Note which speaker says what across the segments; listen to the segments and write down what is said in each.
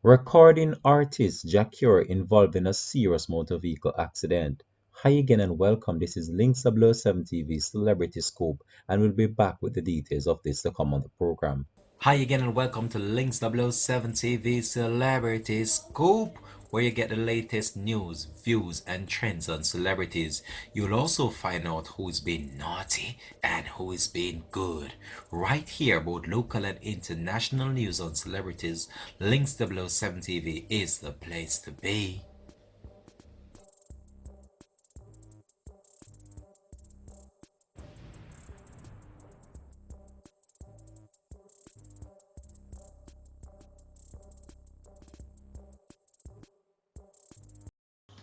Speaker 1: Recording artist Jacure involved in a serious motor vehicle accident. Hi again and welcome. This is Links 007 TV Celebrity Scoop, and we'll be back with the details of this to come on the program.
Speaker 2: Hi again and welcome to Links 007 TV Celebrity Scoop, where you get the latest news, views, and trends on celebrities. You'll also find out who's been naughty and who is being good. Right here, both local and international news on celebrities, Links 007 TV is the place to be.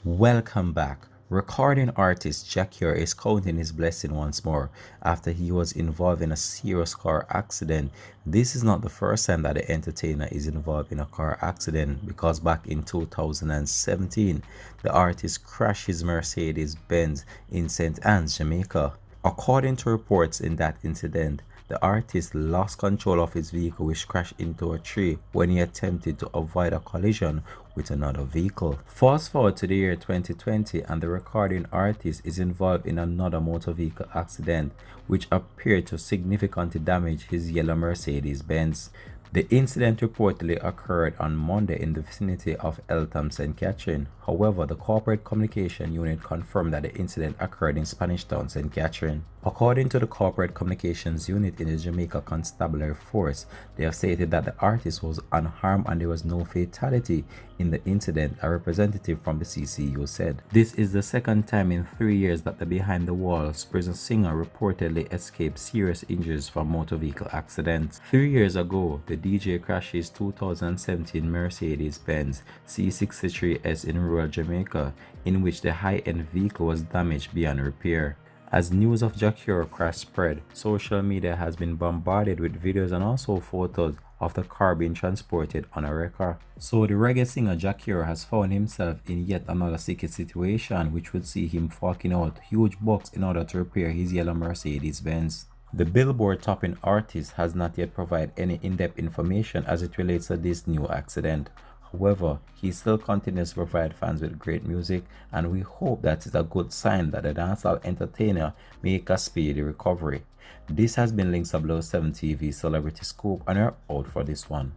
Speaker 2: Welcome back. Recording artist Jacquier is counting his blessing once more after he was involved in a serious car accident. This is not the first time that the entertainer is involved in a car accident, because back in 2017, the artist crashed his Mercedes Benz in St. Anne's, Jamaica. According to reports in that incident, the artist lost control of his vehicle, which crashed into a tree when he attempted to avoid a collision with another vehicle. Fast forward to the year 2020, and the recording artist is involved in another motor vehicle accident which appeared to significantly damage his yellow Mercedes Benz. The incident reportedly occurred on Monday in the vicinity of Eltham, St. Catherine. However, the corporate communication unit confirmed that the incident occurred in Spanish Town, St. Catherine. According to the corporate communications unit in the Jamaica Constabulary Force, they have stated that the artist was unharmed and there was no fatality in the incident, a representative from the CCU said. This is the second time in 3 years that the Behind the Walls prison singer reportedly escaped serious injuries from motor vehicle accidents. 3 years ago, the DJ crashed his 2017 Mercedes-Benz C63S in rural Jamaica, in which the high-end vehicle was damaged beyond repair. As news of Jacquier crash spread, social media has been bombarded with videos and also photos of the car being transported on a wrecker. So the reggae singer Jacquier has found himself in yet another sticky situation, which would see him forking out huge bucks in order to repair his yellow Mercedes-Benz. The Billboard topping artist has not yet provided any in-depth information as it relates to this new accident. However, he still continues to provide fans with great music, and we hope that is a good sign that the dancehall entertainer make a speedy recovery. This has been Links 007 TV Celebrity Scoop, and we're out for this one.